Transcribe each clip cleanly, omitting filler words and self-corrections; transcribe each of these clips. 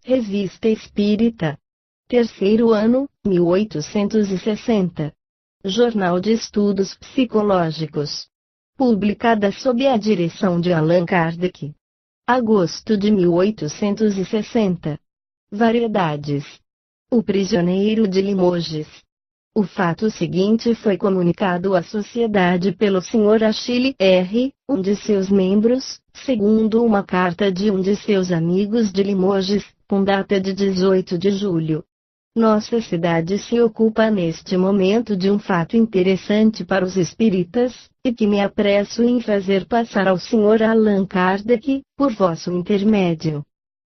Revista Espírita. Terceiro ano, 1860. Jornal de Estudos Psicológicos. Publicada sob a direção de Allan Kardec. Agosto de 1860. Variedades. O prisioneiro de Limoges. O fato seguinte foi comunicado à sociedade pelo Sr. Achille R., um de seus membros, segundo uma carta de um de seus amigos de Limoges, com data de 18 de julho. Nossa cidade se ocupa neste momento de um fato interessante para os espíritas, e que me apresso em fazer passar ao Sr. Allan Kardec, por vosso intermédio.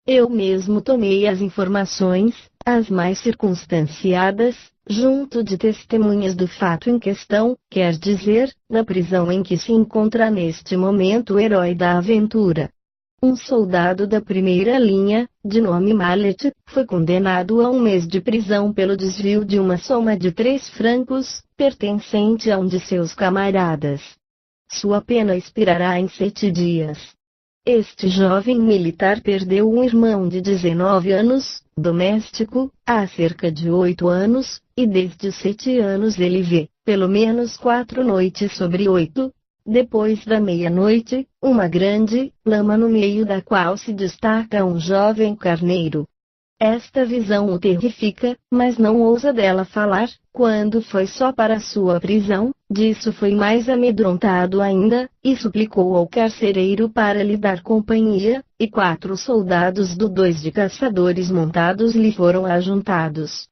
Eu mesmo tomei as informações, as mais circunstanciadas, junto de testemunhas do fato em questão, quer dizer, na prisão em que se encontra neste momento o herói da aventura. Um soldado da primeira linha, de nome Mallet, foi condenado a 1 mês de prisão pelo desvio de uma soma de 3 francos, pertencente a um de seus camaradas. Sua pena expirará em 7 dias. Este jovem militar perdeu um irmão de 19 anos, doméstico, há cerca de 8 anos, e desde os 7 anos ele vê, pelo menos 4 noites sobre 8, depois da meia-noite, uma grande lama no meio da qual se destaca um jovem carneiro. Esta visão o terrifica, mas não ousa dela falar. Quando foi só para sua prisão, disso foi mais amedrontado ainda, e suplicou ao carcereiro para lhe dar companhia, e 4 soldados do 2 de caçadores montados lhe foram ajuntados.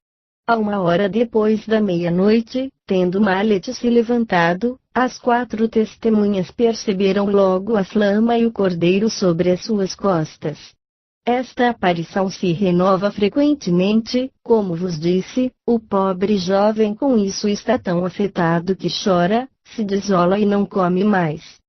A 1 hora depois da meia-noite, tendo Mallet se levantado, as 4 testemunhas perceberam logo a flama e o cordeiro sobre as suas costas. Esta aparição se renova frequentemente, como vos disse, o pobre jovem com isso está tão afetado que chora, se desola e não come mais.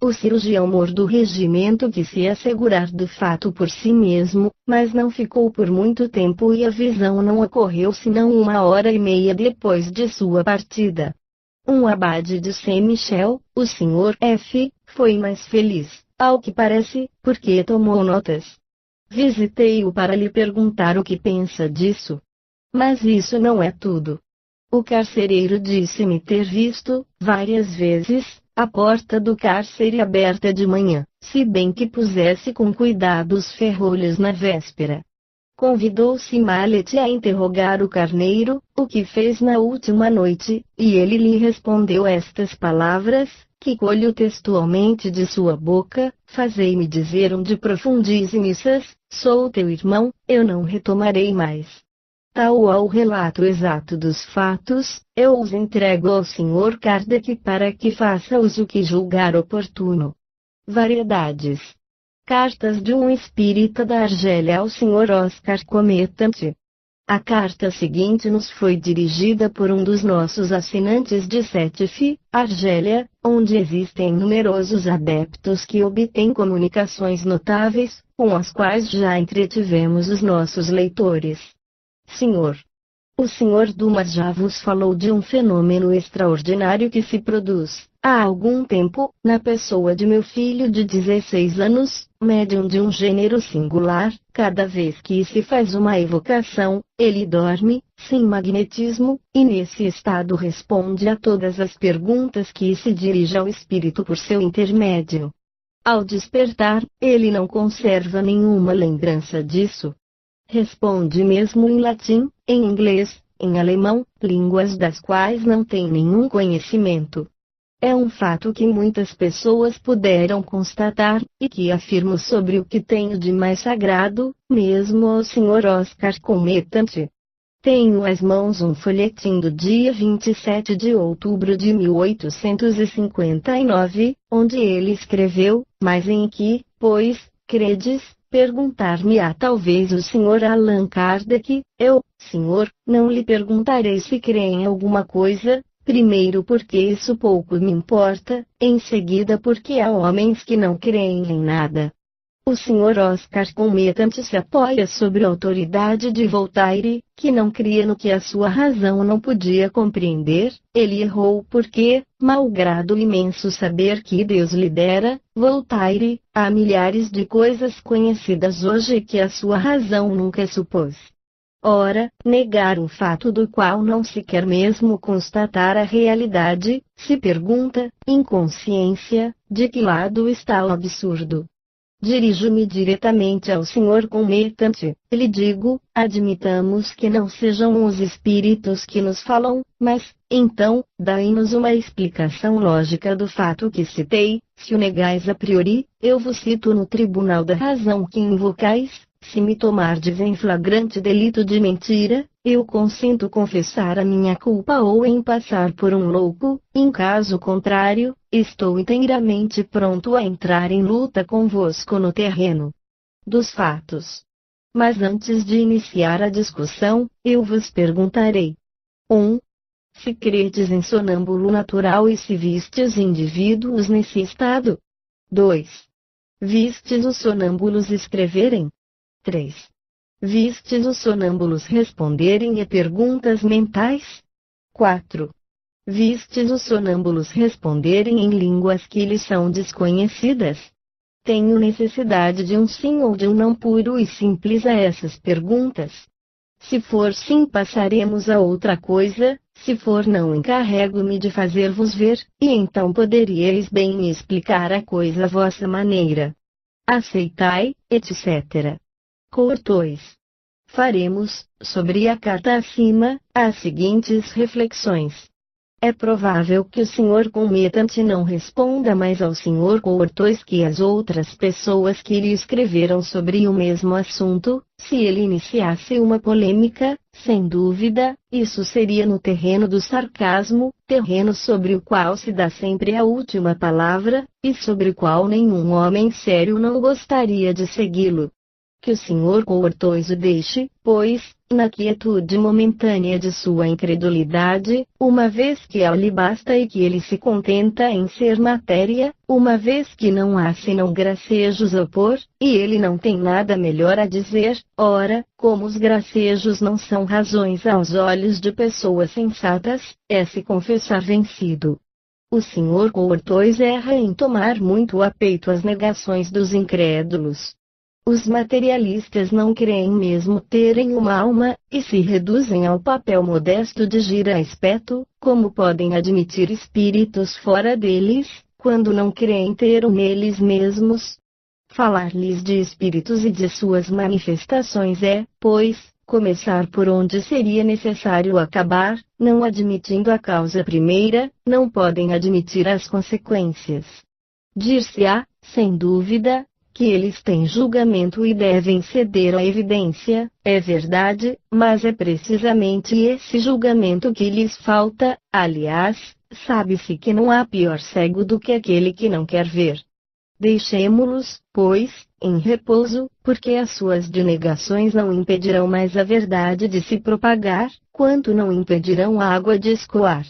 O cirurgião-mor do regimento quis se assegurar do fato por si mesmo, mas não ficou por muito tempo e a visão não ocorreu senão 1 hora e meia depois de sua partida. Um abade de Saint-Michel, o Sr. F., foi mais feliz, ao que parece, porque tomou notas. Visitei-o para lhe perguntar o que pensa disso. Mas isso não é tudo. O carcereiro disse-me ter visto, várias vezes, a porta do cárcere aberta de manhã, se bem que pusesse com cuidado os ferrolhos na véspera. Convidou-se Mallet a interrogar o carneiro, o que fez na última noite, e ele lhe respondeu estas palavras, que colho textualmente de sua boca: fazei-me dizer onde profundis missas, sou teu irmão, eu não retomarei mais. Tal ao relato exato dos fatos, eu os entrego ao Sr. Kardec para que faça uso que julgar oportuno. Variedades. Cartas de um espírita da Argélia ao Sr. Oscar Cometante. A carta seguinte nos foi dirigida por um dos nossos assinantes de Sétif, Argélia, onde existem numerosos adeptos que obtêm comunicações notáveis, com as quais já entretivemos os nossos leitores. Senhor. O Sr. Dumas já vos falou de um fenômeno extraordinário que se produz, há algum tempo, na pessoa de meu filho de 16 anos, médium de um gênero singular. Cada vez que se faz uma evocação, ele dorme, sem magnetismo, e nesse estado responde a todas as perguntas que se dirige ao espírito por seu intermédio. Ao despertar, ele não conserva nenhuma lembrança disso. Responde mesmo em latim, em inglês, em alemão, línguas das quais não tem nenhum conhecimento. É um fato que muitas pessoas puderam constatar, e que afirmo sobre o que tenho de mais sagrado, mesmo ao Sr. Oscar Cometante. Tenho às mãos um folhetim do dia 27 de outubro de 1859, onde ele escreveu, mas em que, pois, credes, perguntar-me-á talvez o Sr. Allan Kardec. Eu, senhor, não lhe perguntarei se crê em alguma coisa, primeiro porque isso pouco me importa, em seguida porque há homens que não creem em nada. O Sr. Oscar Commettant se apoia sobre a autoridade de Voltaire, que não cria no que a sua razão não podia compreender. Ele errou porque, malgrado o imenso saber que Deus lhe dera, Voltaire, há milhares de coisas conhecidas hoje que a sua razão nunca supôs. Ora, negar um fato do qual não se quer mesmo constatar a realidade, se pergunta, em consciência, de que lado está o absurdo. Dirijo-me diretamente ao Sr. Commettant, lhe digo, admitamos que não sejam os espíritos que nos falam, mas, então, dai-nos uma explicação lógica do fato que citei. Se o negais a priori, eu vos cito no tribunal da razão que invocais. Se me tomardes em flagrante delito de mentira, eu consinto confessar a minha culpa ou em passar por um louco. Em caso contrário, estou inteiramente pronto a entrar em luta convosco no terreno dos fatos. Mas antes de iniciar a discussão, eu vos perguntarei. 1. Se credes em sonâmbulo natural e se vistes indivíduos nesse estado. 2. Vistes os sonâmbulos escreverem. 3. Vistes os sonâmbulos responderem a perguntas mentais? 4. Vistes os sonâmbulos responderem em línguas que lhes são desconhecidas? Tenho necessidade de um sim ou de um não puro e simples a essas perguntas. Se for sim, passaremos a outra coisa, se for não, encarrego-me de fazer-vos ver, e então poderíeis bem me explicar a coisa à vossa maneira. Aceitai, etc. Courtois. Faremos, sobre a carta acima, as seguintes reflexões. É provável que o Sr. Commettant não responda mais ao Sr. Courtois que as outras pessoas que lhe escreveram sobre o mesmo assunto. Se ele iniciasse uma polêmica, sem dúvida, isso seria no terreno do sarcasmo, terreno sobre o qual se dá sempre a última palavra, e sobre o qual nenhum homem sério não gostaria de segui-lo. Que o Sr. Courtois o deixe, pois, na quietude momentânea de sua incredulidade, uma vez que ela lhe basta e que ele se contenta em ser matéria, uma vez que não há senão gracejos a opor, e ele não tem nada melhor a dizer. Ora, como os gracejos não são razões aos olhos de pessoas sensatas, é se confessar vencido. O Sr. Courtois erra em tomar muito a peito as negações dos incrédulos. Os materialistas não creem mesmo terem uma alma, e se reduzem ao papel modesto de gira-espeto. Como podem admitir espíritos fora deles, quando não creem ter um neles mesmos? Falar-lhes de espíritos e de suas manifestações é, pois, começar por onde seria necessário acabar. Não admitindo a causa primeira, não podem admitir as consequências. Dir-se-á, sem dúvida, que eles têm julgamento e devem ceder à evidência. É verdade, mas é precisamente esse julgamento que lhes falta. Aliás, sabe-se que não há pior cego do que aquele que não quer ver. Deixemo-los, pois, em repouso, porque as suas denegações não impedirão mais a verdade de se propagar, quanto não impedirão a água de escoar.